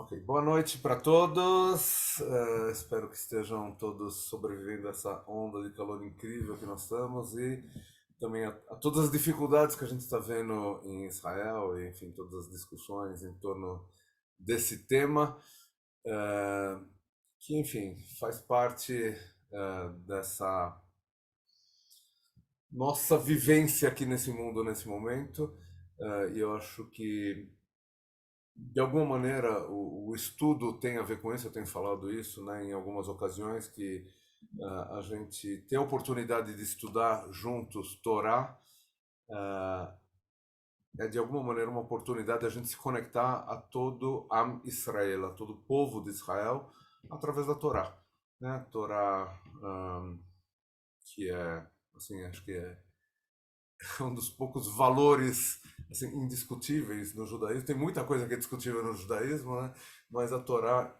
Ok, boa noite para todos. Espero que estejam todos sobrevivendo a essa onda de calor incrível que nós estamos e também a todas as dificuldades que a gente está vendo em Israel e, enfim, todas as discussões em torno desse tema, eh, que, enfim, faz parte dessa nossa vivência aqui nesse mundo, nesse momento. E eu acho que de alguma maneira, o estudo tem a ver com isso, eu tenho falado isso, né, em algumas ocasiões, que a gente tem a oportunidade de estudar juntos Torá, é de alguma maneira uma oportunidade de a gente se conectar a todo Am Israel, a todo o povo de Israel, através da Torá. Né? Torá, que é, assim, acho que é um dos poucos valores assim, indiscutíveis no judaísmo. Tem muita coisa que é discutível no judaísmo, né? Mas a Torá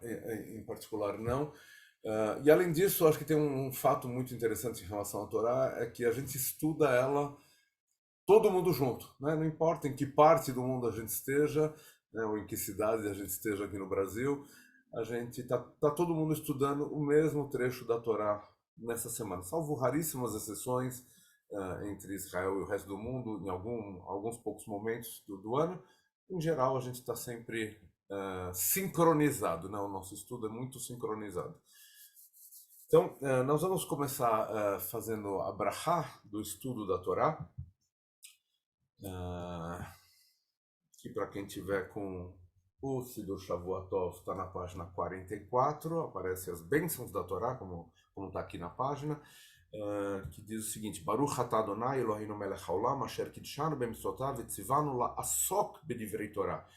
em particular não. E além disso, acho que tem um fato muito interessante em relação à Torá, é que a gente estuda ela todo mundo junto, né? Não importa em que parte do mundo a gente esteja, né? Ou em que cidade a gente esteja aqui no Brasil, a gente tá todo mundo estudando o mesmo trecho da Torá nessa semana, salvo raríssimas exceções entre Israel e o resto do mundo, em alguns poucos momentos do ano. Em geral, a gente está sempre sincronizado, né? O nosso estudo é muito sincronizado. Então, nós vamos começar fazendo a brachá do estudo da Torá, ah, que para quem tiver com o Sidur Shavuot está na página 44, aparece as bênçãos da Torá, como está aqui na página, que diz o seguinte: Baruch atah Adonai Eloheinu melech haolam asher kidshanu b'mitzvotav vetzivanu la'asok b'divrei Torá.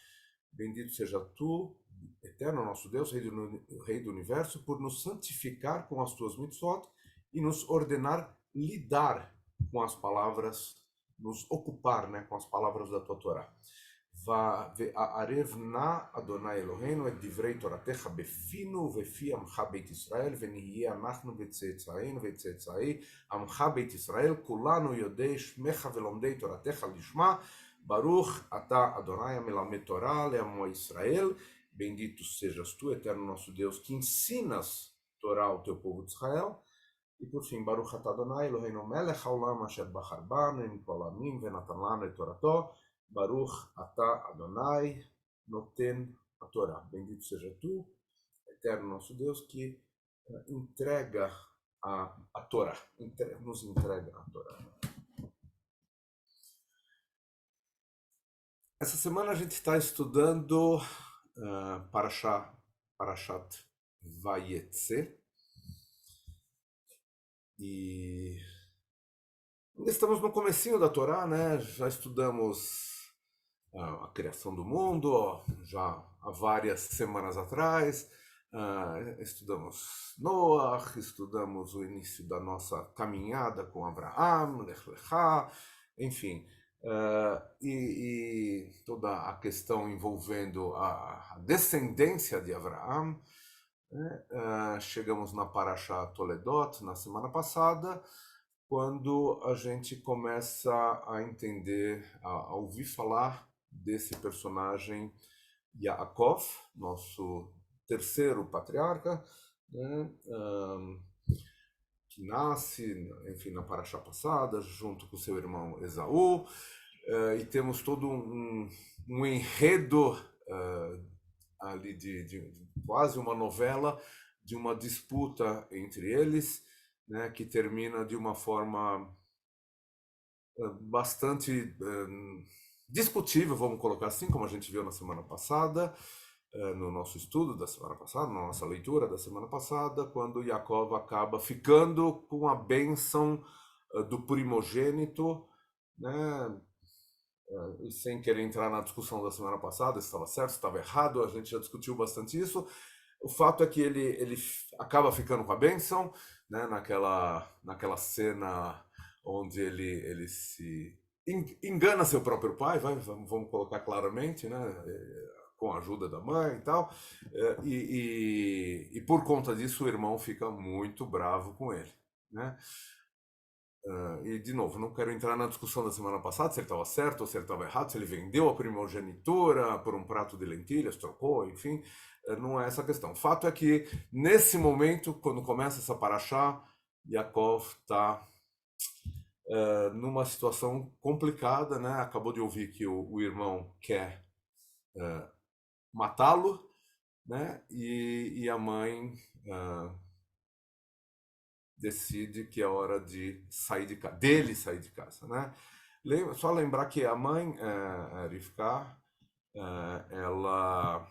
Bendito seja tu, eterno nosso Deus, Rei do Universo, por nos santificar com as tuas mitzvot e nos ordenar lidar com as palavras, nos ocupar, né, com as palavras da tua Torá. וערב נא אדוני אלוהינו את דברי תורתך בפינו ובפי עמך בית ישראל ונהיה אנחנו וצאצאינו וצאצאי עמך בית ישראל כולנו יודעי שמך ולומדי תורתך לשמה ברוך אתה אדוני המלמד Torá לעמו Israel. Bendito sejas tu, eterno nosso Deus, que ensinas Torá ao teu povo de Israel. E por fim, Baruch atah Adonai Eloheinu melech haolam asher bachar banu mikol amim venatan lanu et Torato. Baruch atah Adonai noten a Torá. Bendito seja tu, eterno nosso Deus, que entrega a Torá, nos entrega a Torá. Essa semana a gente está estudando Parashat Vayetze, e estamos no comecinho da Torá, né? Já estudamos a criação do mundo, ó, já há várias semanas atrás. Estudamos Noach, estudamos o início da nossa caminhada com Abraão, Lech Lechá, enfim, e toda a questão envolvendo a descendência de Abraão, né? Chegamos na Parashá Toledot na semana passada, quando a gente começa a entender, a ouvir falar desse personagem Yaakov, nosso terceiro patriarca, né? Que nasce, enfim, na Parashá passada, junto com seu irmão Esaú, e temos todo um enredo ali de quase uma novela, de uma disputa entre eles, né, que termina de uma forma bastante discutível, vamos colocar assim, como a gente viu na semana passada, no nosso estudo da semana passada, na nossa leitura da semana passada, quando Yaakov acaba ficando com a bênção do primogênito, né? E sem querer entrar na discussão da semana passada, se estava certo, se estava errado, a gente já discutiu bastante isso. O fato é que ele acaba ficando com a bênção, né, naquela cena onde ele se engana seu próprio pai, vamos colocar claramente, né, com a ajuda da mãe e tal, e por conta disso o irmão fica muito bravo com ele, né? E, de novo, não quero entrar na discussão da semana passada, se ele estava certo ou se ele estava errado, se ele vendeu a primogenitura por um prato de lentilhas, trocou, enfim, não é essa a questão. O fato é que, nesse momento, quando começa essa paraxá, Yaakov está numa situação complicada, né? Acabou de ouvir que o irmão quer matá-lo, né? E a mãe decide que é hora de sair de casa, dele sair de casa, né? Só lembrar que a mãe, Rivka, ela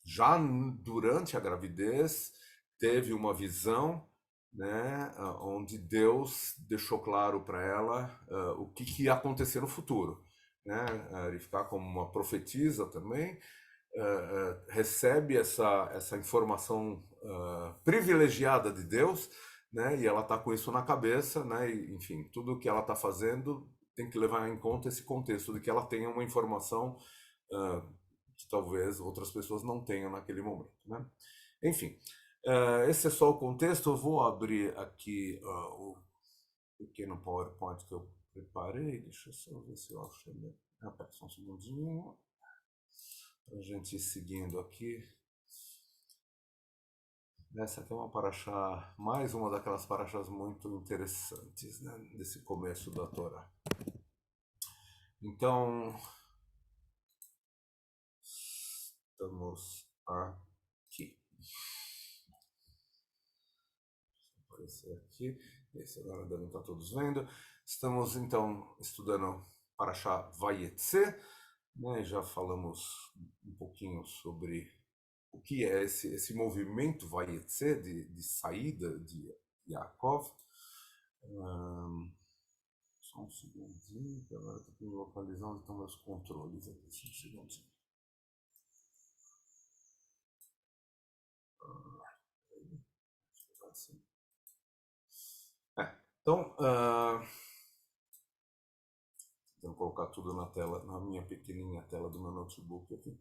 já durante a gravidez teve uma visão, né, onde Deus deixou claro para ela o que ia acontecer no futuro, né? Rivka, como uma profetisa também, recebe essa informação privilegiada de Deus, né? E ela está com isso na cabeça, né? E, enfim, tudo que ela está fazendo tem que levar em conta esse contexto de que ela tenha uma informação que talvez outras pessoas não tenham naquele momento, né? Enfim, esse é só o contexto. Eu vou abrir aqui o pequeno PowerPoint que eu preparei. Deixa eu só ver se eu acho ele. Pera só um segundinho para a gente ir seguindo aqui. Essa aqui é uma paraxá, mais uma daquelas paraxás muito interessantes, né, desse começo da Torá. Então, estamos aqui. Vou aparecer aqui. Esse agora devem estar todos vendo. Estamos, então, estudando paraxá Vayetze, né, já falamos um pouquinho sobre o que é esse movimento Vayetze, de saída de Yaakov. Só um segundinho, que agora estou me localizando, estão meus controles aqui, só um segundinho. Então, vou colocar tudo na tela, na minha pequenininha tela do meu notebook aqui.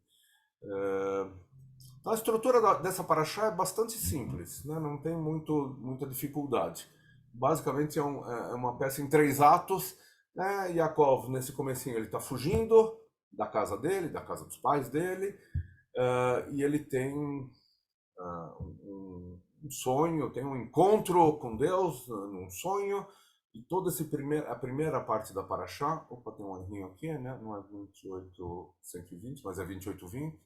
A estrutura dessa paraxá é bastante simples, né? Não tem muita dificuldade. Basicamente é uma peça em 3 atos, né? Yaakov, nesse comecinho, ele está fugindo da casa dele, da casa dos pais dele, e ele tem um sonho, tem um encontro com Deus num sonho, e toda a primeira parte da paraxá, opa, tem um errinho aqui, né? Não é 28:120, mas é 28:20,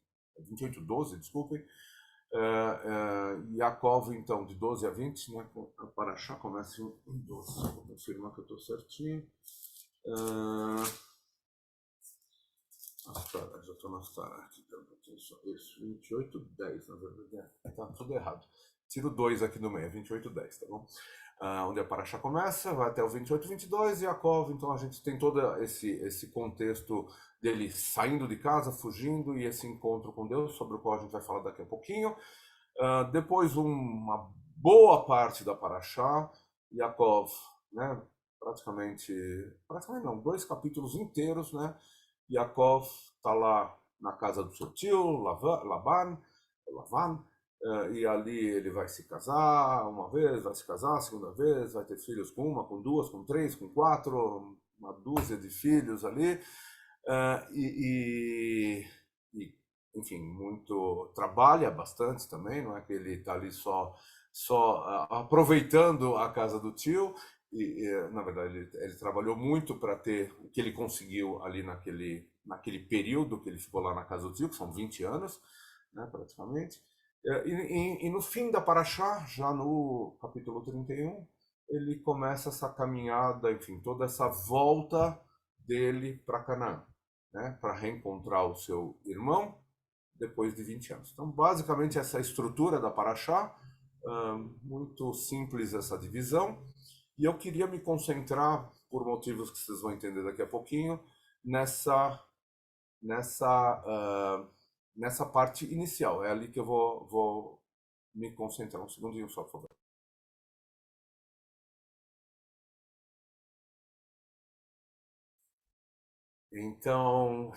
28:12, desculpem. Yaakov, então, de 12 a 20, né? A paraxá começa em 12. Vou confirmar que eu estou certinho. Já estou na Astara aqui. Isso, 28:10, na verdade. Tá tudo errado. Tiro 2 aqui no meio, 28:10, tá bom? Onde a paraxá começa, vai até o 28:22, e Yaakov, então a gente tem todo esse contexto dele saindo de casa, fugindo, e esse encontro com Deus, sobre o qual a gente vai falar daqui a pouquinho. Depois, uma boa parte da paraxá, Yaakov, né, praticamente não, 2 capítulos inteiros, né? Yaakov está lá na casa do seu tio, Lavan, e ali ele vai se casar uma vez, vai se casar a segunda vez, vai ter filhos com uma, com duas, com três, com quatro, uma dúzia de filhos ali, enfim, trabalha bastante também, não é que ele está ali só aproveitando a casa do tio, na verdade ele trabalhou muito para ter o que ele conseguiu ali naquele período que ele ficou lá na casa do tio, que são 20 anos, né, praticamente. E no fim da paraxá, já no capítulo 31, ele começa essa caminhada, enfim, toda essa volta dele para Canaã, né, para reencontrar o seu irmão depois de 20 anos. Então, basicamente, essa é a estrutura da paraxá, muito simples essa divisão, e eu queria me concentrar, por motivos que vocês vão entender daqui a pouquinho, nessa parte inicial. É ali que eu vou me concentrar. Um segundinho só, por favor. Então,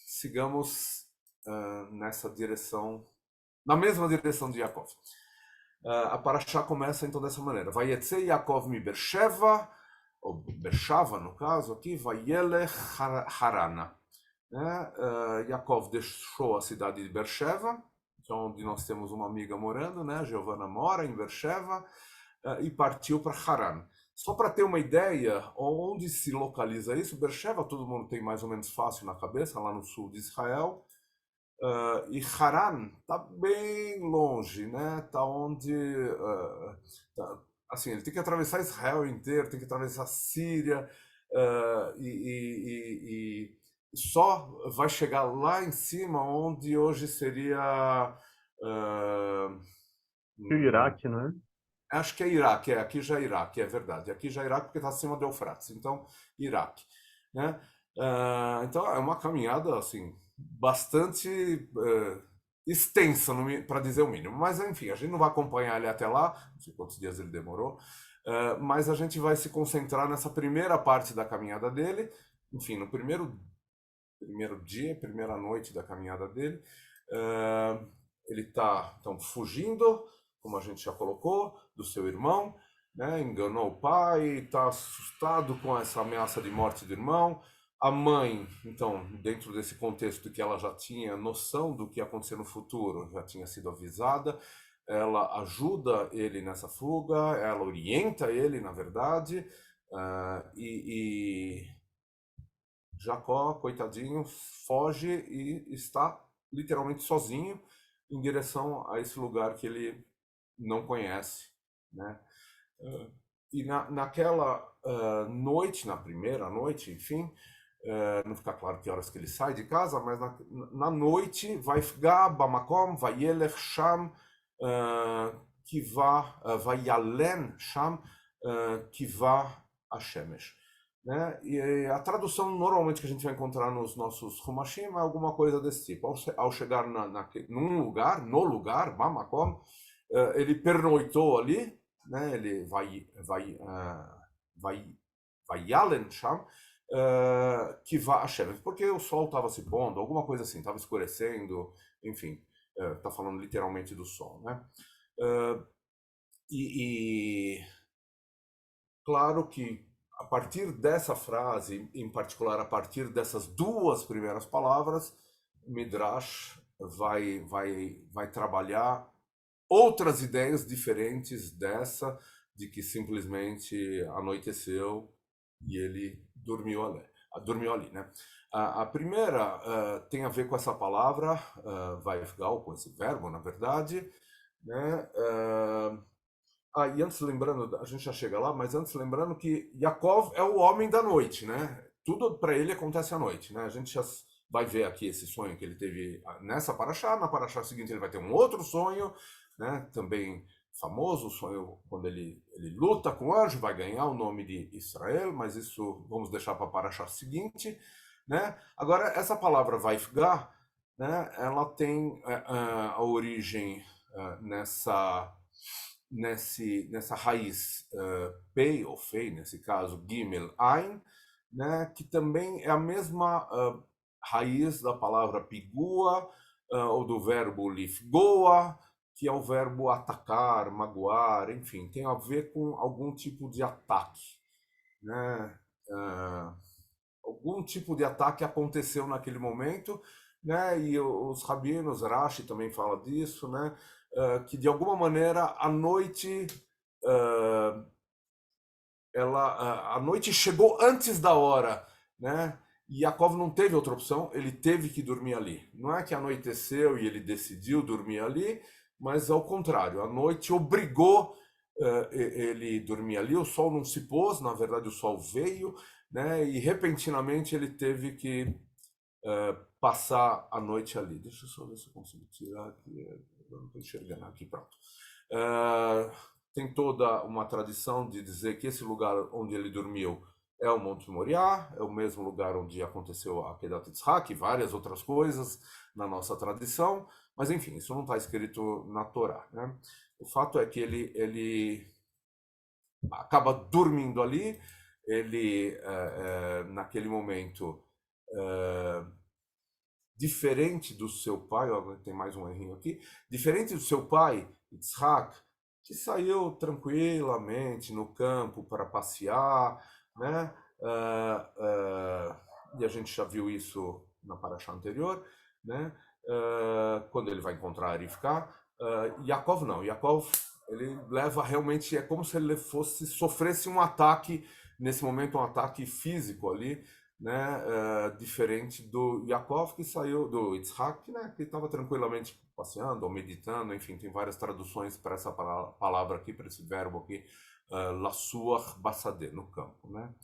sigamos nessa direção, na mesma direção de Yaakov. A paraxá começa então dessa maneira: Vayetze Yaakov mi Beersheva ou Bershava no caso aqui, Vayelech Harana. Né? Yaakov deixou a cidade de Bersheva, que é onde nós temos uma amiga morando, né? Giovana mora em Bersheva, e partiu para Haran. Só para ter uma ideia, onde se localiza isso, Bersheva todo mundo tem mais ou menos fácil na cabeça, lá no sul de Israel, e Haran está bem longe, né? Tá onde, assim, ele tem que atravessar Israel inteiro, tem que atravessar a Síria, e só vai chegar lá em cima, onde hoje seria, uh, E o Iraque, não é? acho que é Iraque, aqui já é Iraque, é verdade. Aqui já é Iraque porque está acima do Eufrates, então Iraque, né? Então é uma caminhada assim bastante extensa, para dizer o mínimo. Mas enfim, a gente não vai acompanhar ele até lá, não sei quantos dias ele demorou, mas a gente vai se concentrar nessa primeira parte da caminhada dele, enfim, no primeiro dia, primeira noite da caminhada dele. Ele está então fugindo, como a gente já colocou, do seu irmão, né? Enganou o pai, está assustado com essa ameaça de morte do irmão. A mãe, então, dentro desse contexto que ela já tinha noção do que ia acontecer no futuro, já tinha sido avisada, ela ajuda ele nessa fuga, ela orienta ele, na verdade, e Jacó, coitadinho, foge e está literalmente sozinho em direção a esse lugar que ele não conhece, né? E naquela noite, na primeira noite, enfim, não fica claro que horas que ele sai de casa, mas na noite, vai bamakom, vayelech sham, vayalen sham, kiva hashemesh. Né? E a tradução normalmente que a gente vai encontrar nos nossos Humashim é alguma coisa desse tipo. Ao chegar num lugar, no lugar, Bamakom, ele pernoitou ali, né? Ele vai Yalen Sham, que vai a Shevet, porque o sol estava se pondo, alguma coisa assim, estava escurecendo, enfim, está falando literalmente do sol, né? E claro que a partir dessa frase, em particular a partir dessas duas primeiras palavras, Midrash vai trabalhar outras ideias diferentes dessa, de que simplesmente anoiteceu e ele dormiu ali, né? A primeira tem a ver com essa palavra, Vaifgal, com esse verbo, na verdade, né? E antes lembrando, a gente já chega lá, mas antes lembrando que Yaakov é o homem da noite, né? Tudo para ele acontece à noite, né? A gente já vai ver aqui esse sonho que ele teve nessa paraxá, na paraxá seguinte ele vai ter um outro sonho, né? Também famoso, o sonho quando ele luta com o anjo, vai ganhar o nome de Israel, mas isso vamos deixar para a paraxá seguinte, né? Agora, essa palavra Vaifgá, né? Ela tem a origem nessa raiz Pei, ou Fei, nesse caso, Gimel, Ain, né, que também é a mesma raiz da palavra pigua, ou do verbo lifgoa, que é o verbo atacar, magoar, enfim, tem a ver com algum tipo de ataque, né? Algum tipo de ataque aconteceu naquele momento, né? E os rabinos, Rashi também fala disso, né? Que de alguma maneira a noite a noite chegou antes da hora, né? E Yaakov não teve outra opção, ele teve que dormir ali. Não é que anoiteceu e ele decidiu dormir ali, mas ao contrário, a noite obrigou ele dormir ali. O sol não se pôs, na verdade o sol veio, né? E repentinamente ele teve que passar a noite ali. Deixa eu só ver se eu consigo tirar aqui. Eu não estou enxergando aqui, pronto. Tem toda uma tradição de dizer que esse lugar onde ele dormiu é o Monte Moriá, é o mesmo lugar onde aconteceu a Kedat Yitzhak e várias outras coisas na nossa tradição, mas enfim, isso não está escrito na Torá, né? O fato é que ele acaba dormindo ali, ele naquele momento diferente do seu pai, ó, tem mais um errinho aqui, diferente do seu pai, Yitzhak, que saiu tranquilamente no campo para passear, né? E a gente já viu isso na paraxá anterior, né? Quando ele vai encontrar Arifká. Yaakov não, Yaakov ele leva realmente, é como se ele sofresse um ataque, nesse momento um ataque físico ali, né? Diferente do Yaakov que saiu, do Yitzhak, né? Que estava tranquilamente passeando ou meditando, enfim, tem várias traduções para essa palavra aqui, para esse verbo aqui, Lassuach Bassadeh, no campo, né?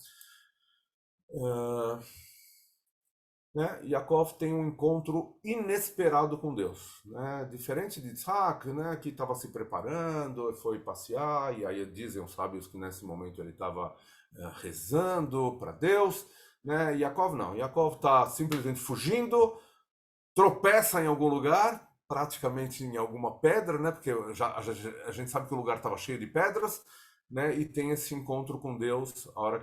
Né? Yaakov tem um encontro inesperado com Deus, né? Diferente de Isaac, né? Que estava se preparando, foi passear, e aí dizem os sábios que nesse momento ele estava rezando para Deus, né? Yaakov não, Yaakov está simplesmente fugindo, tropeça em algum lugar, praticamente em alguma pedra, né? Porque a gente sabe que o lugar estava cheio de pedras, né? E tem esse encontro com Deus a hora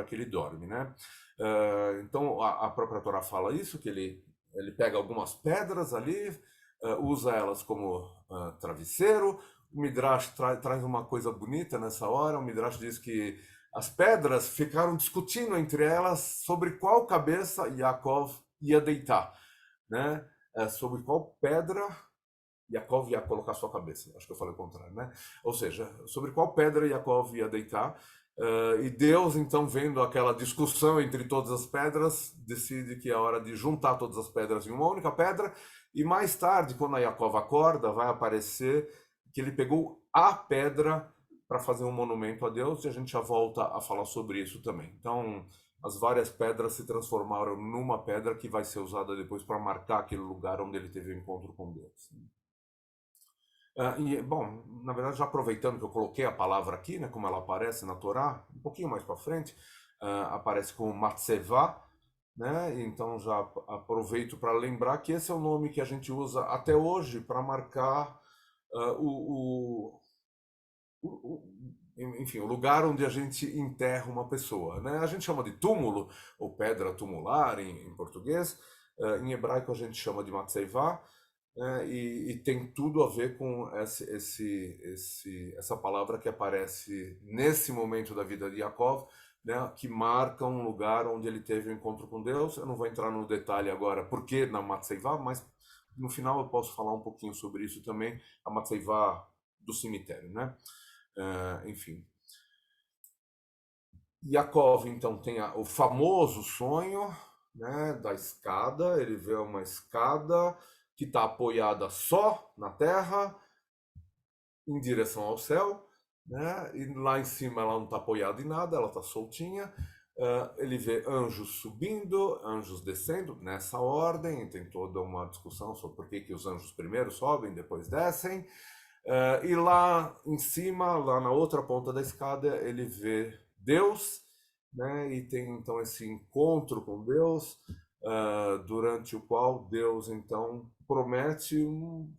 que ele dorme, né? Então a própria Torá fala isso, que ele pega algumas pedras ali, usa elas como travesseiro. O Midrash traz uma coisa bonita nessa hora. O Midrash diz que as pedras ficaram discutindo entre elas sobre qual cabeça Yaakov ia deitar, né? Sobre qual pedra Yaakov ia colocar sua cabeça. Acho que eu falei o contrário, né? Ou seja, sobre qual pedra Yaakov ia deitar. E Deus, então, vendo aquela discussão entre todas as pedras, decide que é hora de juntar todas as pedras em uma única pedra. E mais tarde, quando a Yaakov acorda, vai aparecer que ele pegou a pedra para fazer um monumento a Deus. E a gente já volta a falar sobre isso também. Então, as várias pedras se transformaram numa pedra que vai ser usada depois para marcar aquele lugar onde ele teve o encontro com Deus. Bom, na verdade, já aproveitando que eu coloquei a palavra aqui, né, como ela aparece na Torá, um pouquinho mais para frente, aparece como Matsevá, né? Então já aproveito para lembrar que esse é o nome que a gente usa até hoje para marcar enfim, o lugar onde a gente enterra uma pessoa, né? A gente chama de túmulo ou pedra tumular em português, em hebraico a gente chama de Matsevá. E tem tudo a ver com essa palavra que aparece nesse momento da vida de Yaakov, né, que marca um lugar onde ele teve um encontro com Deus. Eu não vou entrar no detalhe agora porque na Matseivá, mas no final eu posso falar um pouquinho sobre isso também, a Matseivá do cemitério, né? Enfim. Yaakov então tem o famoso sonho, né, da escada. Ele vê uma escada que está apoiada só na terra, em direção ao céu, né? E lá em cima ela não está apoiada em nada, ela está soltinha. Ele vê anjos subindo, anjos descendo, nessa ordem. Tem toda uma discussão sobre por que os anjos primeiro sobem, depois descem. E lá em cima, lá na outra ponta da escada, ele vê Deus, né? E tem então esse encontro com Deus, durante o qual Deus então promete,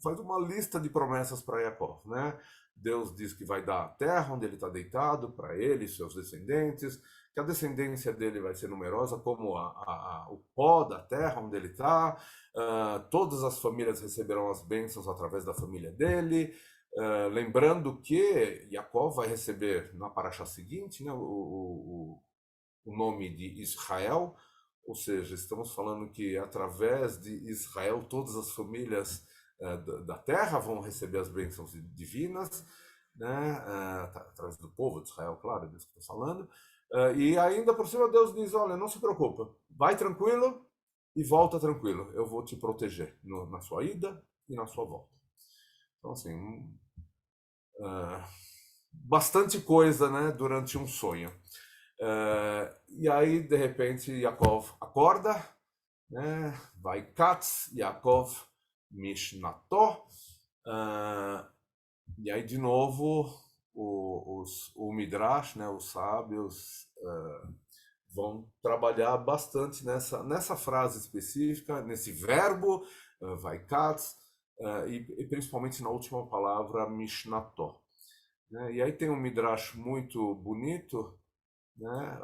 faz uma lista de promessas para Jacó, né? Deus diz que vai dar a terra onde ele está deitado para ele e seus descendentes, que a descendência dele vai ser numerosa como o pó da terra onde ele está. Todas as famílias receberão as bênçãos através da família dele. Lembrando que Jacó vai receber na paraxá seguinte, né, o nome de Israel, ou seja, estamos falando que através de Israel todas as famílias da terra vão receber as bênçãos divinas, né, através do povo de Israel, claro, é disso que estou falando. E ainda por cima Deus diz, olha, não se preocupa, vai tranquilo e volta tranquilo, eu vou te proteger na sua ida e na sua volta. Então, assim, bastante coisa, né, durante um sonho. E aí, de repente, Yaakov acorda, né, vai Katz, Yaakov Mishnató, e aí, de novo, o Midrash, né, os sábios, vão trabalhar bastante nessa frase específica, nesse verbo, vai Katz, e principalmente na última palavra, Mishnató. Né? E aí tem um Midrash muito bonito, né?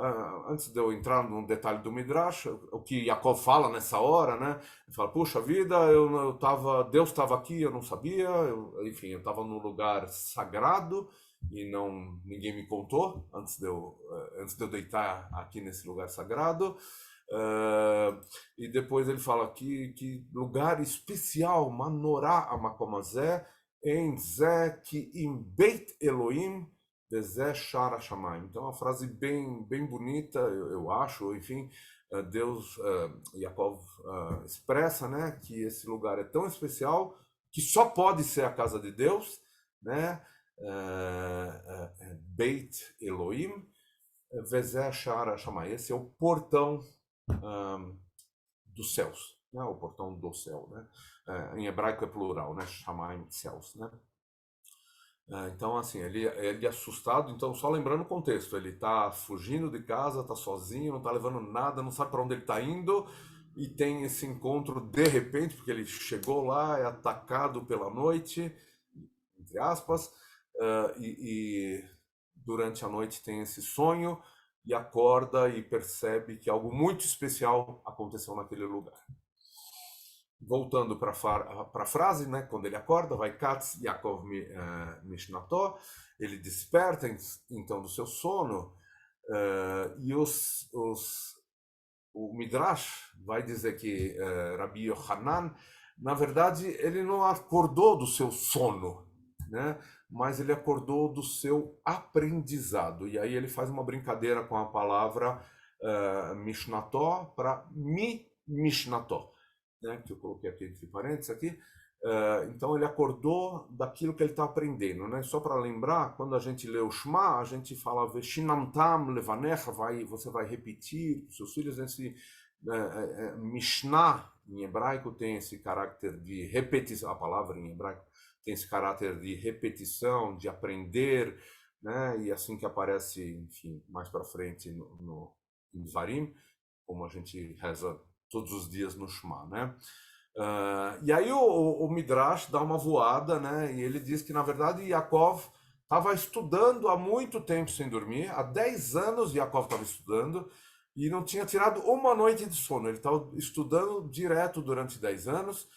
Antes de eu entrar no detalhe do Midrash, o que Yaakov fala nessa hora, né? Ele fala, puxa vida, Deus estava aqui, eu não sabia, enfim, eu estava num lugar sagrado, e ninguém me contou antes de eu deitar aqui nesse lugar sagrado. E depois ele fala que lugar especial, Manorá Amakomazé, em Zé que im Beit Elohim Bezé Shara Shamayim. Então, é uma frase bem bonita, eu acho, enfim. Deus, Yaakov expressa, né, que esse lugar é tão especial que só pode ser a casa de Deus, né? Beit Elohim, Vezé Shara Shamayim. Esse é o portão dos céus, né? O portão do céu, né? Em hebraico é plural, né? Shamayim, céus, né? Então, assim, ele é assustado. Então, só lembrando o contexto, ele está fugindo de casa, está sozinho, não está levando nada, não sabe para onde ele está indo, e tem esse encontro de repente, porque ele chegou lá, é atacado pela noite, entre aspas, e durante a noite tem esse sonho, e acorda e percebe que algo muito especial aconteceu naquele lugar. Voltando para a frase, né? Quando ele acorda, vai Katz Yaakov Mishnató, ele desperta então do seu sono, e o Midrash vai dizer que Rabi Yohanan, na verdade, ele não acordou do seu sono, né? Mas ele acordou do seu aprendizado. E aí ele faz uma brincadeira com a palavra Mishnató para Mishnató, né, que eu coloquei aqui entre parênteses aqui. Então ele acordou daquilo que ele está aprendendo, né? Só para lembrar, quando a gente lê o Shema, a gente fala Veshinamtam levanecha, você vai repetir para os seus filhos. Esse Mishnah em hebraico tem esse caráter de repetição, a palavra em hebraico tem esse caráter de repetição, de aprender, né? E assim que aparece, enfim, mais para frente no Dvarim, como a gente reza todos os dias no Shema, né? E aí o Midrash dá uma voada, né? E ele diz que, na verdade, Yaakov estava estudando há muito tempo sem dormir. Há 10 anos Yaakov estava estudando e não tinha tirado uma noite de sono. Ele estava estudando direto durante 10 anos.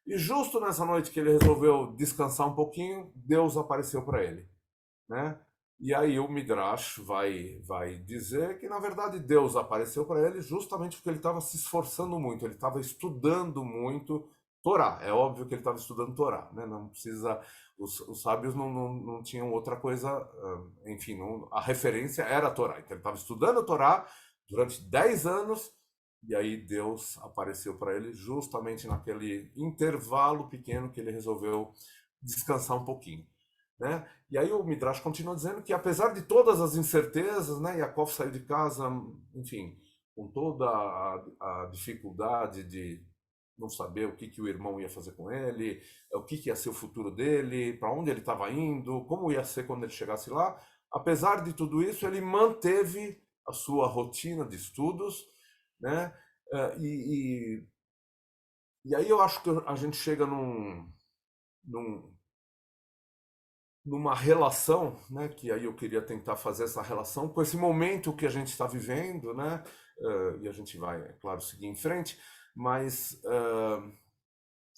E justo nessa noite que ele resolveu descansar um pouquinho, Deus apareceu para ele, né? E aí o Midrash vai dizer que, na verdade, Deus apareceu para ele justamente porque ele estava se esforçando muito, ele estava estudando muito Torá. É óbvio que ele estava estudando Torá, né? Não precisa, os sábios não tinham outra coisa, enfim, a referência era a Torá. Então ele estava estudando Torá durante 10 anos, e aí Deus apareceu para ele justamente naquele intervalo pequeno que ele resolveu descansar um pouquinho, né? E aí o Midrash continua dizendo que, apesar de todas as incertezas, né, Yaakov saiu de casa, enfim, com toda a dificuldade de não saber o que o irmão ia fazer com ele, o que ia ser o futuro dele, para onde ele estava indo, como ia ser quando ele chegasse lá. Apesar de tudo isso, ele manteve a sua rotina de estudos, né? E aí eu acho que a gente chega numa relação, né, que aí eu queria tentar fazer essa relação com esse momento que a gente está vivendo, né, e a gente vai, é claro, seguir em frente, mas,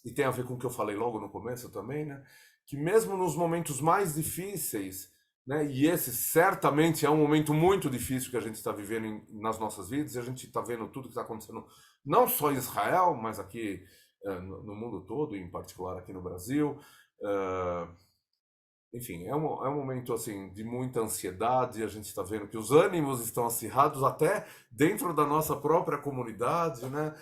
e tem a ver com o que eu falei logo no começo também, né, que mesmo nos momentos mais difíceis, né, e esse certamente é um momento muito difícil que a gente está vivendo nas nossas vidas, e a gente está vendo tudo que está acontecendo, não só em Israel, mas aqui no mundo todo, em particular aqui no Brasil. Enfim, é um momento assim de muita ansiedade. A gente está vendo que os ânimos estão acirrados até dentro da nossa própria comunidade, né?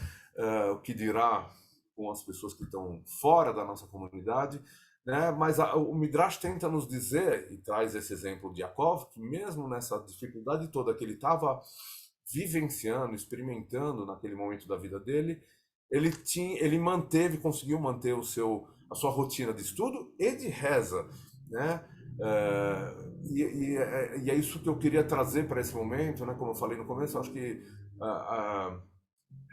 O que dirá com as pessoas que estão fora da nossa comunidade, né? Mas o Midrash tenta nos dizer, e traz esse exemplo de Yaakov, que mesmo nessa dificuldade toda que ele estava vivenciando, experimentando naquele momento da vida dele, ele conseguiu manter a sua rotina de estudo e de reza, né? E é isso que eu queria trazer para esse momento, né? Como eu falei no começo, eu acho que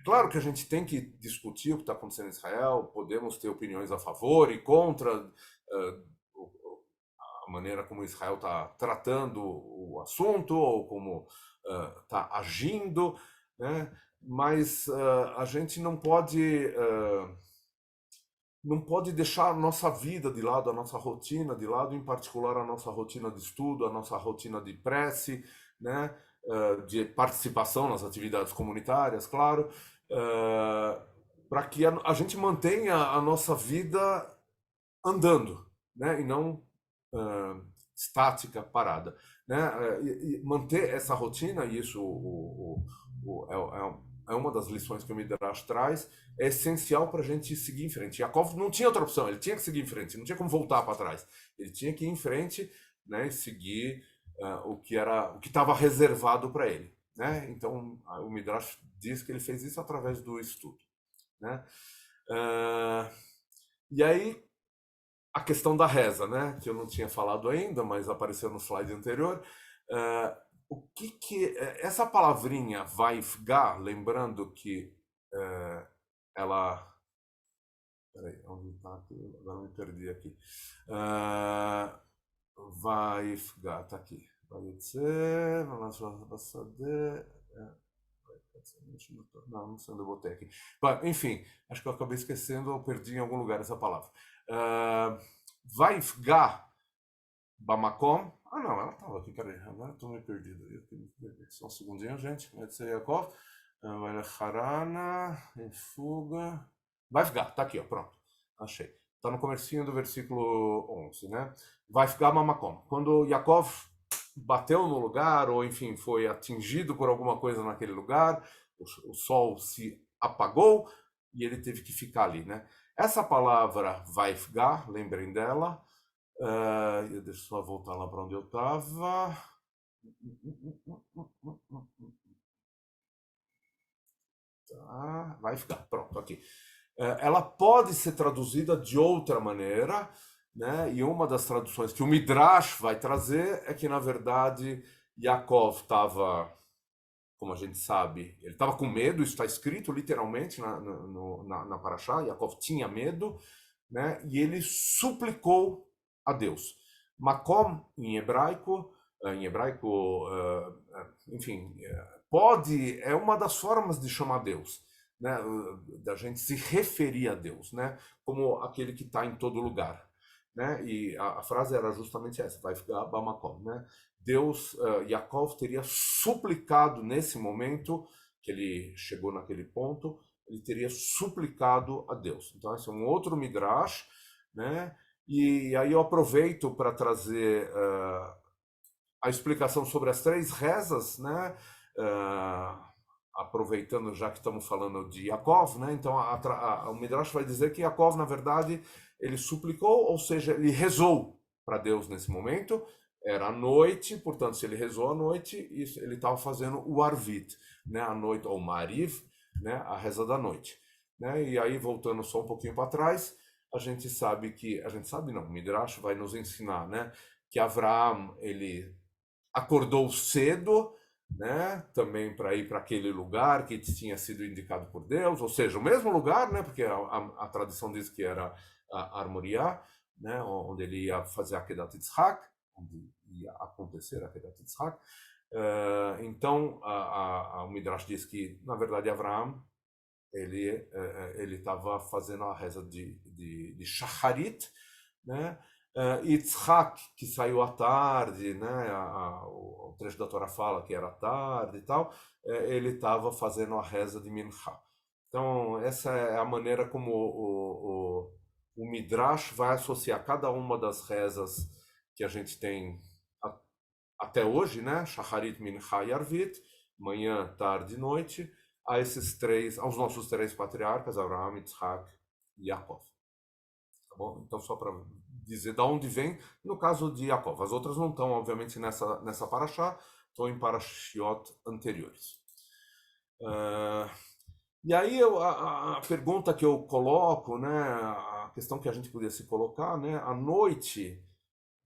claro que a gente tem que discutir o que está acontecendo em Israel, podemos ter opiniões a favor e contra a maneira como Israel está tratando o assunto ou como está agindo, né? Mas a gente não pode não pode deixar a nossa vida de lado, a nossa rotina de lado, em particular a nossa rotina de estudo, a nossa rotina de prece, né? De participação nas atividades comunitárias, claro, para que a gente mantenha a nossa vida andando, né? E não estática, parada, né? E manter essa rotina, e isso é uma das lições que o Midrash traz, é essencial para a gente seguir em frente. Yaakov não tinha outra opção, ele tinha que seguir em frente, não tinha como voltar para trás. Ele tinha que ir em frente, né, e seguir o que estava reservado para ele, né? Então o Midrash diz que ele fez isso através do estudo, né? E aí a questão da reza, né? Que eu não tinha falado ainda, mas apareceu no slide anterior. O que essa palavrinha vaifgar, lembrando que ela. Peraí, onde está aqui? Agora me perdi aqui. Vaifgar, está aqui. Vaietzer, não sei onde eu botei aqui. Enfim, acho que eu acabei esquecendo ou perdi em algum lugar essa palavra. Vaifgar Bamakom. Ah, não, ela estava aqui, peraí, agora estou meio perdido. Só um segundinho, gente. Vai ser Yaakov. Vai Harana, em fuga. Vaifgar, tá aqui, ó, pronto. Achei. Está no comecinho do versículo 11, né? Vaifgar Bamakom. Quando Yaakov bateu no lugar, ou enfim, foi atingido por alguma coisa naquele lugar, o sol se apagou e ele teve que ficar ali, né? Essa palavra vaifgar, lembrem dela. Deixa eu só voltar lá para onde eu estava. Tá, vai ficar, pronto, aqui. Ela pode ser traduzida de outra maneira, né? E uma das traduções que o Midrash vai trazer é que, na verdade, Yaakov estava, como a gente sabe, ele estava com medo, isso está escrito literalmente na Parashá, Yaakov tinha medo, né? E ele suplicou a Deus. Makom, em hebraico, enfim, é uma das formas de chamar Deus, né? Da gente se referir a Deus, né? Como aquele que está em todo lugar, né? E a frase era justamente essa, vai ficar Bamakom, né? Deus, Yaakov teria suplicado nesse momento que ele chegou naquele ponto, ele teria suplicado a Deus. Então esse é um outro midrash, né? E aí eu aproveito para trazer a explicação sobre as três rezas, né? Aproveitando já que estamos falando de Yaakov, né? Então o Midrash vai dizer que Yaakov, na verdade, ele suplicou, ou seja, ele rezou para Deus nesse momento. Era a noite, portanto, se ele rezou à noite, ele estava fazendo o Arvit, né? A noite, ou Mariv, né? A reza da noite, né? E aí, voltando só um pouquinho para trás, a gente sabe não, o Midrash vai nos ensinar, né? Que Avraham, ele acordou cedo, né? Também para ir para aquele lugar que tinha sido indicado por Deus, ou seja, o mesmo lugar, né? Porque a tradição diz que era a Armoriá, né? Onde ele ia fazer a Kedat Yitzhak, onde ia acontecer a Kedat Yitzhak. Então, o Midrash diz que, na verdade, Avraham ele estava fazendo a reza de Shacharit, né? Yitzhak, que saiu à tarde, né? O trecho da Torá fala que era à tarde e tal, ele estava fazendo a reza de Mincha. Então, essa é a maneira como o Midrash vai associar cada uma das rezas que a gente tem até hoje, né? Shacharit, Mincha e Arvit, manhã, tarde e noite, aos nossos três patriarcas, Abraham, Yitzhak e Yaakov. Tá bom? Então, só para dizer de onde vem, no caso de Yaakov. As outras não estão, obviamente, nessa paraxá, estão em parashiot anteriores. E aí, a pergunta que eu coloco, né, a questão que a gente podia se colocar, né, a noite,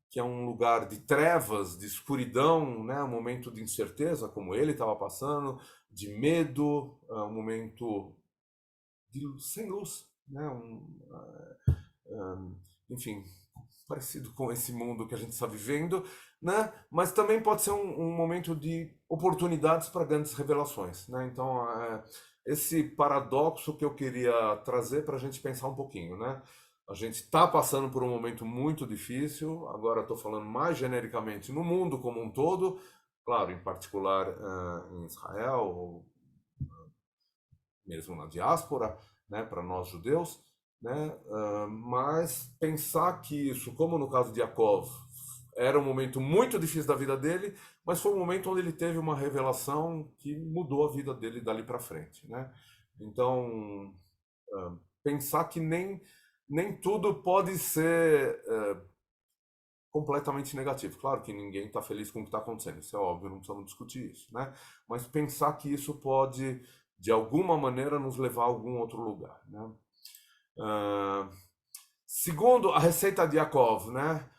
que é um lugar de trevas, de escuridão, né, um momento de incerteza, como ele estava passando, de medo, um momento sem luz, né, enfim, parecido com esse mundo que a gente está vivendo, né, mas também pode ser um momento de oportunidades para grandes revelações, né, então esse paradoxo que eu queria trazer para a gente pensar um pouquinho, né? A gente está passando por um momento muito difícil, agora estou falando mais genericamente no mundo como um todo, claro, em particular em Israel, mesmo na diáspora, né, para nós judeus, né, mas pensar que isso, como no caso de Yaakov, era um momento muito difícil da vida dele, mas foi um momento onde ele teve uma revelação que mudou a vida dele dali para frente, né? Então, pensar que nem tudo pode ser completamente negativo. Claro que ninguém está feliz com o que está acontecendo, isso é óbvio, não precisamos discutir isso, né? Mas pensar que isso pode, de alguma maneira, nos levar a algum outro lugar, né? Segundo a receita de Yaakov, né?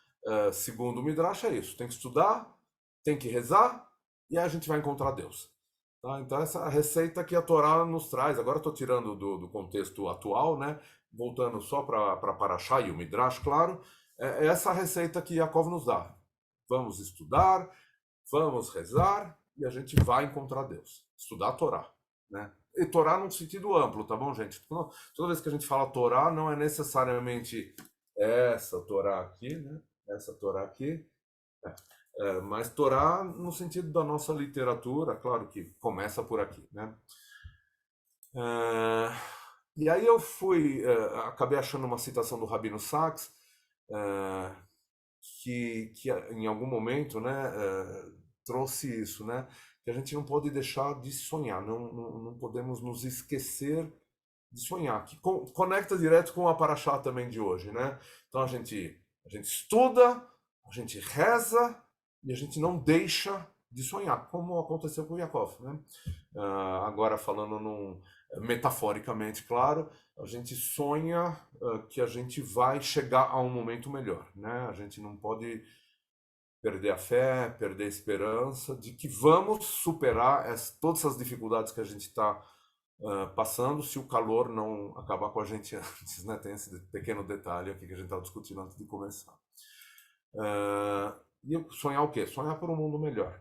Segundo o Midrash, é isso: tem que estudar, tem que rezar, e aí a gente vai encontrar Deus. Tá? Então, essa é a receita que a Torá nos traz. Agora estou tirando do contexto atual, né? Voltando só para Parashá e o Midrash, claro. É essa receita que Yaakov nos dá. Vamos estudar, vamos rezar, e a gente vai encontrar Deus. Estudar a Torá, né? E Torá num sentido amplo, tá bom, gente? Toda vez que a gente fala Torá, não é necessariamente essa Torá aqui, né? Essa Torá aqui. Mas Torá no sentido da nossa literatura, claro que começa por aqui, né? E aí eu acabei achando uma citação do Rabino Sacks, que em algum momento, né, trouxe isso, né? Que a gente não pode deixar de sonhar, não podemos nos esquecer de sonhar, que conecta direto com a Paraxá também de hoje, né? Então a gente estuda, a gente reza e a gente não deixa de sonhar, como aconteceu com Yaakov, né? Agora falando metaforicamente, claro, a gente sonha que a gente vai chegar a um momento melhor, né? A gente não pode perder a fé, perder a esperança de que vamos superar todas essas dificuldades que a gente está passando, se o calor não acabar com a gente antes, né? Tem esse pequeno detalhe aqui que a gente estava discutindo antes de começar. E sonhar o quê? Sonhar por um mundo melhor,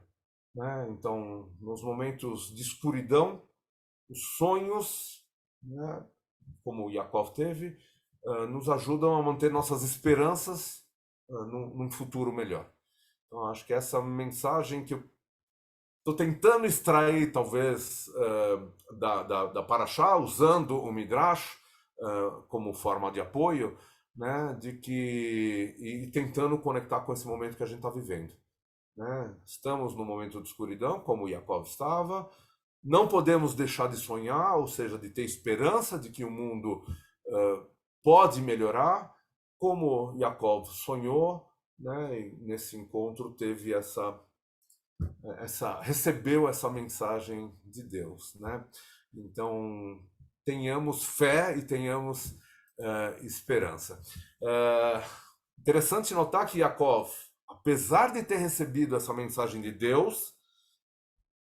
né? Então, nos momentos de escuridão, os sonhos, né, como o Yaakov teve, nos ajudam a manter nossas esperanças num futuro melhor. Então, acho que essa mensagem que eu estou tentando extrair, talvez, da Paraxá, usando o Midrash como forma de apoio, né, e tentando conectar com esse momento que a gente está vivendo, né? Estamos num momento de escuridão, como Yaakov estava, não podemos deixar de sonhar, ou seja, de ter esperança de que o mundo pode melhorar, como Yaakov sonhou, né, e nesse encontro teve recebeu essa mensagem de Deus, né? Então, tenhamos fé e tenhamos esperança. Interessante notar que Yaakov, apesar de ter recebido essa mensagem de Deus,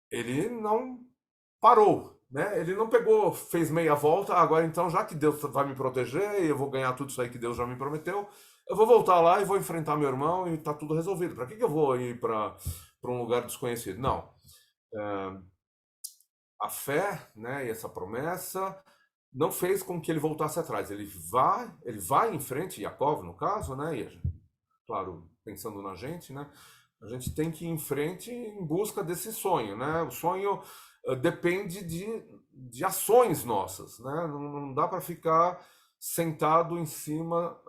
ele não parou, né? Ele não pegou, fez meia volta, agora então, já que Deus vai me proteger e eu vou ganhar tudo isso aí que Deus já me prometeu, eu vou voltar lá e vou enfrentar meu irmão e tá tudo resolvido. Para que eu vou ir para um lugar desconhecido? Não. A fé, né, e essa promessa não fez com que ele voltasse atrás. Ele vai em frente, Yaakov no caso, né? E, claro, pensando na gente, né? A gente tem que ir em frente em busca desse sonho, né? O sonho depende de ações nossas, né? Não dá para ficar sentado em cima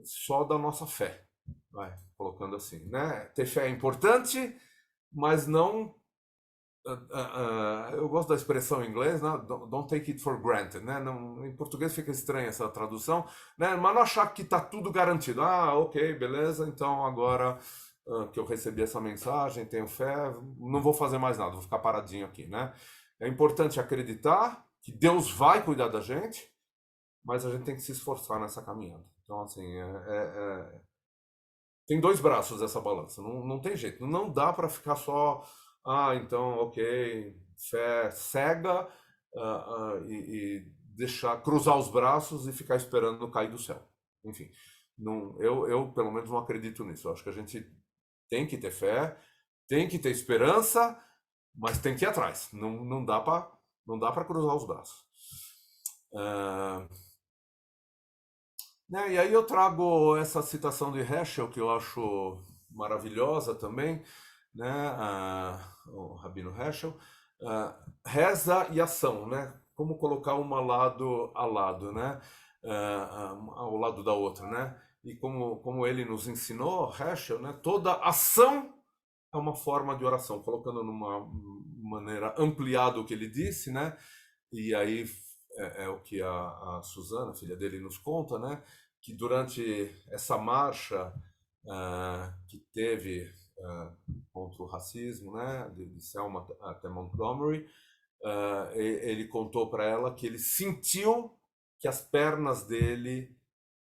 só da nossa fé, vai, colocando assim, né? Ter fé é importante, mas não eu gosto da expressão em inglês, né? Don't take it for granted, né? Não, em português fica estranha essa tradução, né? Mas não achar que está tudo garantido. Ah, ok, beleza, então agora que eu recebi essa mensagem, tenho fé, não vou fazer mais nada, vou ficar paradinho aqui, né? É importante acreditar que Deus vai cuidar da gente, mas a gente tem que se esforçar nessa caminhada. Então, assim, tem dois braços essa balança, não tem jeito, não dá para ficar só então, ok, fé cega e deixar cruzar os braços e ficar esperando cair do céu. Enfim, eu pelo menos não acredito nisso. Eu acho que a gente tem que ter fé, tem que ter esperança, mas tem que ir atrás. Não dá para Não dá para cruzar os braços. Né? E aí eu trago essa citação de Heschel, que eu acho maravilhosa também, né? O Rabino Heschel, reza e ação, né? Como colocar uma lado a lado, né? Ao lado da outra, né? E como ele nos ensinou, Heschel, né? Toda ação é uma forma de oração, colocando numa maneira ampliada o que ele disse, né? E aí é o que a Suzana, filha dele, nos conta, né? Que durante essa marcha que teve contra o racismo, né? De Selma até Montgomery, ele contou para ela que ele sentiu que as pernas dele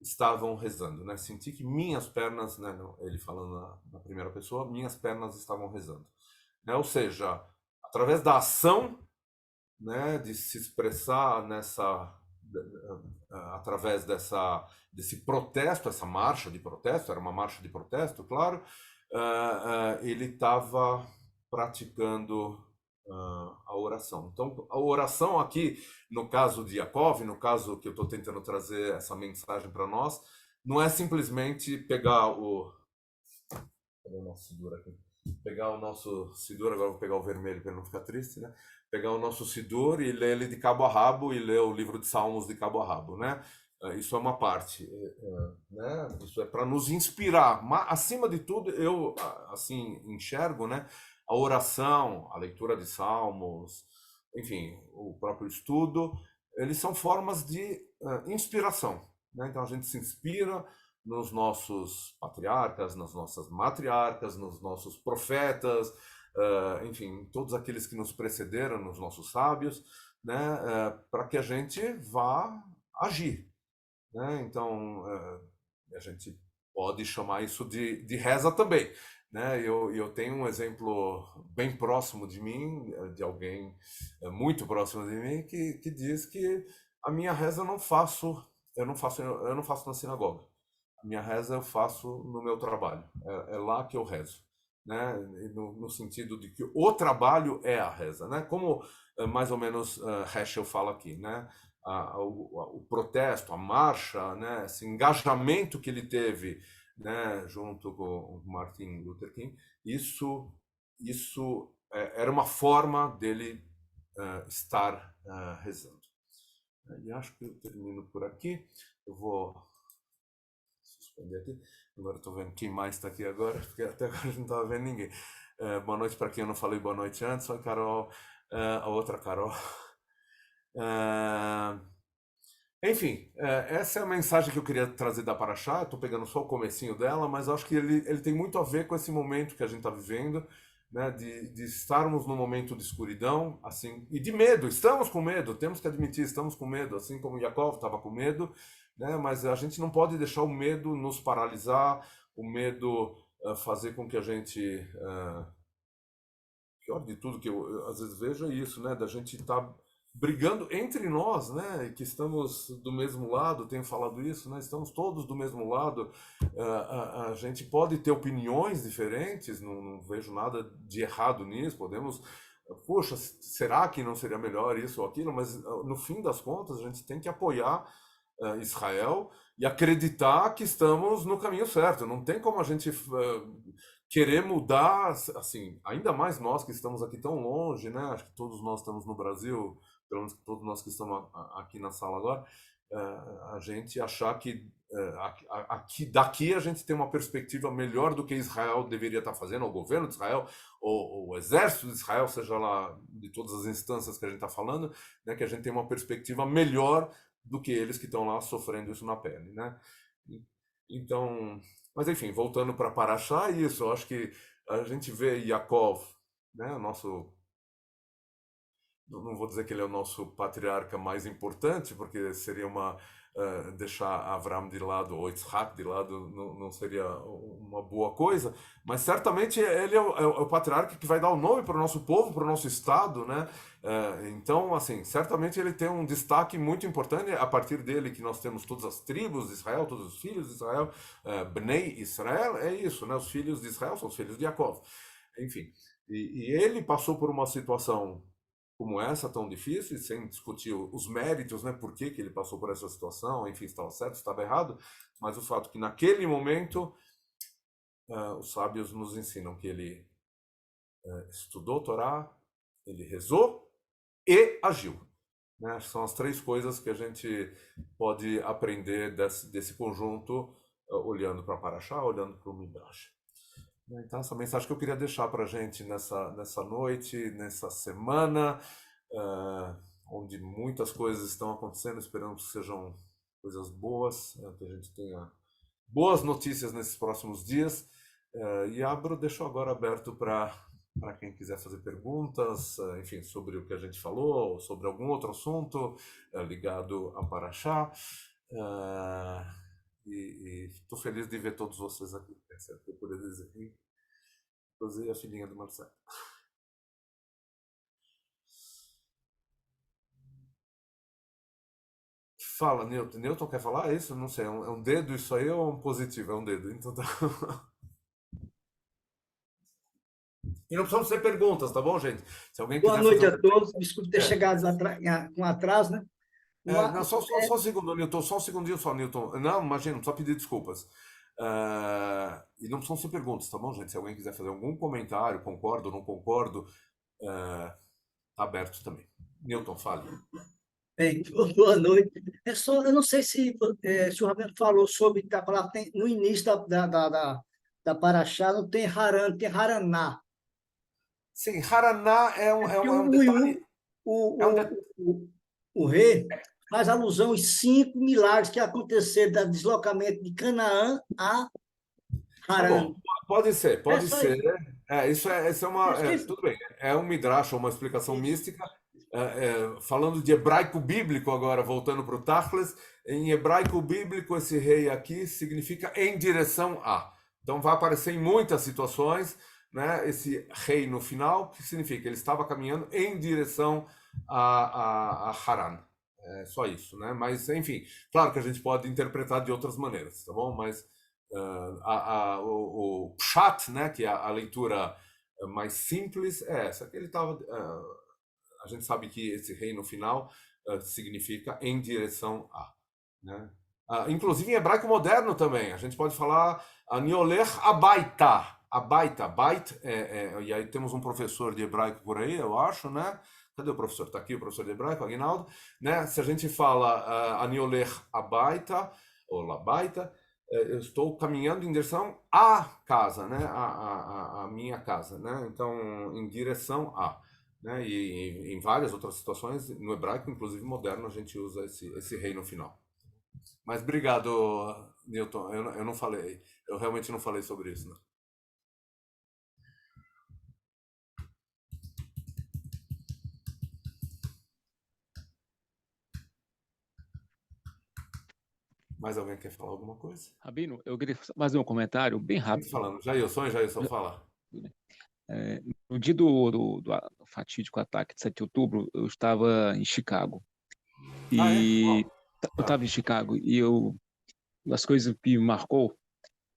estavam rezando, né? Senti que minhas pernas, né? Ele falando na primeira pessoa, minhas pernas estavam rezando, né? Ou seja, através da ação, né, de se expressar através desse protesto, essa marcha de protesto, era uma marcha de protesto, claro, ele estava praticando a oração. Então, a oração aqui, no caso de Yaakov, no caso que eu estou tentando trazer essa mensagem para nós, não é simplesmente pegar o... Cadê o nosso Sidur aqui? Pegar o nosso Sidur, agora vou pegar o vermelho para ele não ficar triste, né? Pegar o nosso Sidur e ler ele de cabo a rabo e ler o livro de Salmos de cabo a rabo, né? Isso é uma parte, né? Isso é para nos inspirar. Mas, acima de tudo, eu assim enxergo, né? A oração, a leitura de Salmos, enfim, o próprio estudo, eles são formas de inspiração, né? Então a gente se inspira nos nossos patriarcas, nas nossas matriarcas, nos nossos profetas, enfim, todos aqueles que nos precederam, nos nossos sábios, né, para que a gente vá agir, né? Então, a gente pode chamar isso de reza também, né? Eu tenho um exemplo bem próximo de mim, de alguém muito próximo de mim, que diz que a minha reza eu não faço na sinagoga. A minha reza eu faço no meu trabalho. É lá que eu rezo, né? No sentido de que o trabalho é a reza, né? Como mais ou menos Heschel fala aqui, né? O protesto, a marcha, né? Esse engajamento que ele teve, né? Junto com o Martin Luther King, isso era uma forma dele estar rezando. E acho que eu termino por aqui. Eu vou suspender aqui. Agora estou vendo quem mais está aqui agora, porque até agora a gente não estava vendo ninguém. Boa noite para quem eu não falei boa noite antes. Oi, Carol. A outra Carol. Enfim, essa é a mensagem que eu queria trazer da Paraxá. Estou pegando só o comecinho dela, mas acho que ele tem muito a ver com esse momento que a gente está vivendo, né, de estarmos num momento de escuridão, assim, e de medo. Estamos com medo, temos que admitir, estamos com medo, assim como Yaakov estava com medo, né, mas a gente não pode deixar o medo nos paralisar, o medo fazer com que a gente... pior de tudo que eu às vezes vejo é isso, né, da gente estar brigando entre nós, né, que estamos do mesmo lado, tenho falado isso, né, estamos todos do mesmo lado, a gente pode ter opiniões diferentes, não vejo nada de errado nisso, podemos, poxa, será que não seria melhor isso ou aquilo, mas no fim das contas a gente tem que apoiar Israel e acreditar que estamos no caminho certo, não tem como a gente querer mudar, assim, ainda mais nós que estamos aqui tão longe, né, acho que todos nós estamos no Brasil, pelo menos todos nós que estamos aqui na sala agora, a gente achar que daqui a gente tem uma perspectiva melhor do que Israel deveria estar fazendo, o governo de Israel, ou o exército de Israel, seja lá de todas as instâncias que a gente está falando, né, que a gente tem uma perspectiva melhor do que eles que estão lá sofrendo isso na pele, né? Então, mas enfim, voltando para Paraxá, isso, eu acho que a gente vê Yaakov, né, o nosso, não vou dizer que ele é o nosso patriarca mais importante, porque seria deixar Avram de lado ou Yitzhak de lado não seria uma boa coisa, mas certamente ele é o patriarca que vai dar o nome para o nosso povo, para o nosso estado, né? Então, assim, certamente ele tem um destaque muito importante, a partir dele que nós temos todas as tribos de Israel, todos os filhos de Israel, Bnei Israel, é isso, né? Os filhos de Israel são os filhos de Yaakov, enfim. E ele passou por uma situação como essa, tão difícil, sem discutir os méritos, né, por que que ele passou por essa situação, enfim, se estava certo, se estava errado, mas o fato que naquele momento os sábios nos ensinam que ele estudou a Torá, ele rezou e agiu. Né? São as três coisas que a gente pode aprender desse conjunto, olhando para Paraxá, olhando para o Midrash. Então, essa mensagem que eu queria deixar para a gente nessa noite, nessa semana, onde muitas coisas estão acontecendo, esperamos que sejam coisas boas, que a gente tenha boas notícias nesses próximos dias. E deixo agora aberto para quem quiser fazer perguntas, enfim, sobre o que a gente falou, sobre algum outro assunto ligado a Paraxá. E estou feliz de ver todos vocês aqui. É certo que eu poderia dizer. Inclusive a filhinha do Marcelo. Fala, Newton. Newton quer falar? É isso? Não sei. É um dedo isso aí ou é um positivo? É um dedo. Então tá. E não precisam ser perguntas, tá bom, gente? Se alguém Boa quiser noite fazer a uma... todos. Desculpe ter chegado com atraso, né? Não, só um segundo, Newton. Só um segundinho só, Newton. Não, imagina, não precisa pedir desculpas. E não precisam ser perguntas, tá bom, gente? Se alguém quiser fazer algum comentário, concordo ou não concordo, tá aberto também. Newton, fale. Bem, boa noite. Eu não sei se o Rabino falou sobre a palavra no início da Paraxá, não tem Haran, tem Haraná. Sim, Haraná Porque é um detalhe. É um de... o rei faz alusão aos 5 milagres que aconteceram do deslocamento de Canaã a Tá Haran. bom, pode ser, É pode só ser. isso. Isso é uma. Tudo bem, é um midrash, uma explicação Isso. mística. Falando de hebraico bíblico agora, voltando para o Tachles, em hebraico bíblico, esse rei aqui significa em direção a. Então vai aparecer em muitas situações, né, esse rei no final, que significa ele estava caminhando em direção a Haran. É só isso, né? Mas, enfim, claro que a gente pode interpretar de outras maneiras, tá bom? Mas o pshat, né, que é a leitura mais simples, é essa. Que ele estava, a gente sabe que esse rei no final significa em direção a. Né? Inclusive em hebraico moderno também. A gente pode falar Niolech Abaita. Abaita, bait, e aí temos um professor de hebraico por aí, eu acho, né? Cadê o professor? Está aqui o professor de hebraico, Aguinaldo. Né? Se a gente fala Aniolech Abaita, ou Labaita, eu estou caminhando em direção à casa, né? A minha casa, né? Então, em direção a. Né? E em várias outras situações, no hebraico, inclusive moderno, a gente usa esse rei no final. Mas obrigado, Newton. Eu não falei, eu realmente não falei sobre isso, não. Mais alguém quer falar alguma coisa? Rabino, eu queria fazer um comentário bem rápido. Falando. Jailson, fala. No dia do fatídico ataque de 7 de outubro, eu estava em Chicago. E eu estava em Chicago e as coisas que me marcou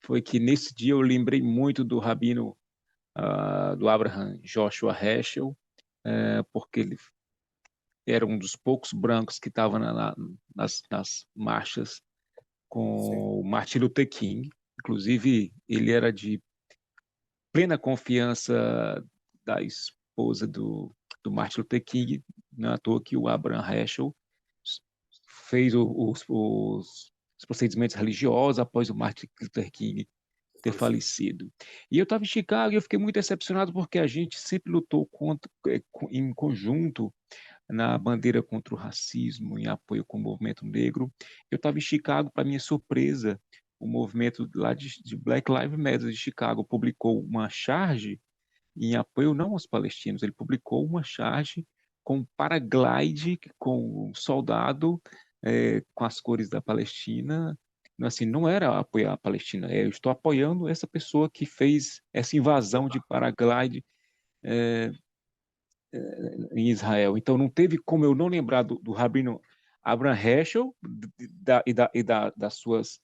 foi que nesse dia eu lembrei muito do rabino do Abraham Joshua Heschel, porque ele era um dos poucos brancos que estava nas marchas com o Martin Luther King. Inclusive, ele era de plena confiança da esposa do Martin Luther King, não é à toa que o Abraham Heschel fez os procedimentos religiosos após o Martin Luther King ter falecido. E eu estava em Chicago e eu fiquei muito decepcionado porque a gente sempre lutou em conjunto na bandeira contra o racismo, em apoio com o movimento negro. Eu estava em Chicago, para minha surpresa, o movimento lá de Black Lives Matter de Chicago publicou uma charge em apoio não aos palestinos, ele publicou uma charge com paraglide, com um soldado com as cores da Palestina. Assim, não era apoiar a Palestina, eu estou apoiando essa pessoa que fez essa invasão de paraglide em Israel. Então, não teve como eu não lembrar do rabino Abraham Heschel das suas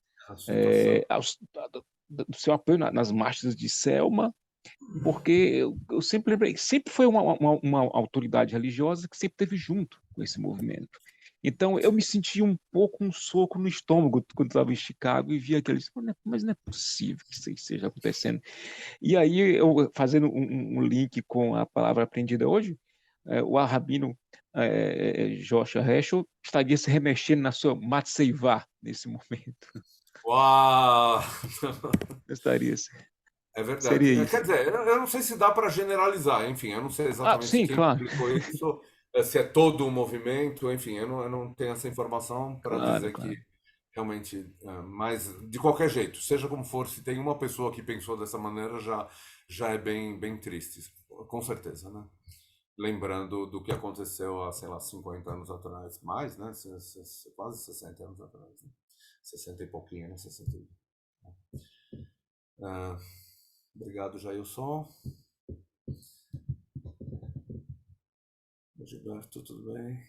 do seu apoio nas marchas de Selma porque eu sempre lembrei, sempre foi uma autoridade religiosa que sempre esteve junto com esse movimento. Então, eu me senti um pouco um soco no estômago quando estava em Chicago e vi aquilo, mas não é possível que isso aí esteja acontecendo. E aí, eu fazendo um link com a palavra aprendida hoje, o rabino Joshua Heschel estaria se remexendo na sua Matseivá nesse momento. Uau! Estaria, É verdade. seria isso. Quer dizer, eu não sei se dá para generalizar, enfim, eu não sei Ah, exatamente sim, quem claro, publicou isso, se é todo o movimento, enfim, eu não tenho essa informação para claro, dizer que claro. realmente, mas de qualquer jeito, seja como for, se tem uma pessoa que pensou dessa maneira, já é bem triste, com certeza, né? Lembrando do que aconteceu há, sei lá, 50 anos atrás, mais, né? Quase 60 anos atrás, né? 60 e pouquinho, né? 60. Ah, obrigado, Jailson. Gilberto, tudo bem?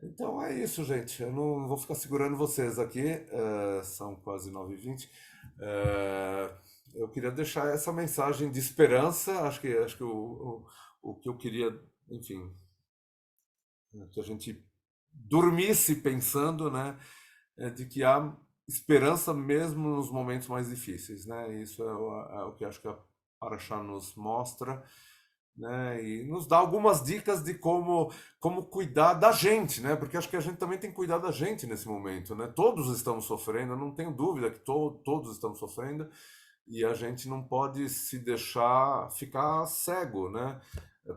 Então é isso, gente. Eu não vou ficar segurando vocês aqui. São quase 9h20. Eu queria deixar essa mensagem de esperança. Acho que o que eu queria, enfim, que a gente dormisse pensando, né, de que há esperança mesmo nos momentos mais difíceis, né? Isso é o que acho que a Paraxá nos mostra, né? E nos dá algumas dicas de como cuidar da gente, né? Porque acho que a gente também tem que cuidar da gente nesse momento, né? Todos estamos sofrendo, eu não tenho dúvida que todos estamos sofrendo e a gente não pode se deixar ficar cego, né?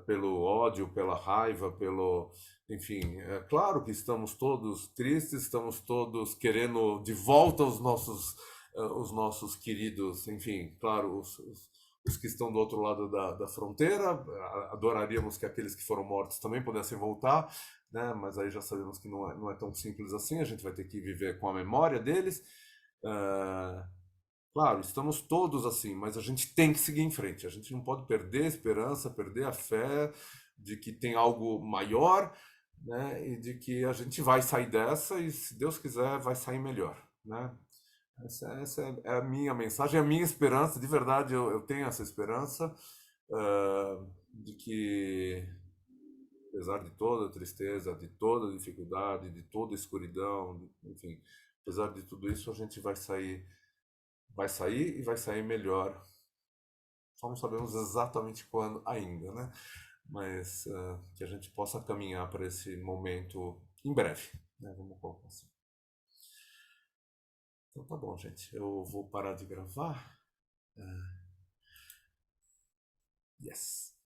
Pelo ódio, pela raiva, enfim, é claro que estamos todos tristes, estamos todos querendo de volta os nossos queridos, enfim, claro, os que estão do outro lado da fronteira. Adoraríamos que aqueles que foram mortos também pudessem voltar, né? Mas aí já sabemos que não é tão simples assim, a gente vai ter que viver com a memória deles. Ah, claro, estamos todos assim, mas a gente tem que seguir em frente. A gente não pode perder a esperança, perder a fé de que tem algo maior, né? E de que a gente vai sair dessa e, se Deus quiser, vai sair melhor, né? Essa é a minha mensagem, a minha esperança. De verdade, eu tenho essa esperança, de que, apesar de toda a tristeza, de toda a dificuldade, de toda a escuridão, enfim, apesar de tudo isso, a gente vai sair e vai sair melhor. Só não sabemos exatamente quando ainda, né? Mas que a gente possa caminhar para esse momento em breve, né? Vamos colocar assim. Então tá bom, gente. Eu vou parar de gravar. Yes.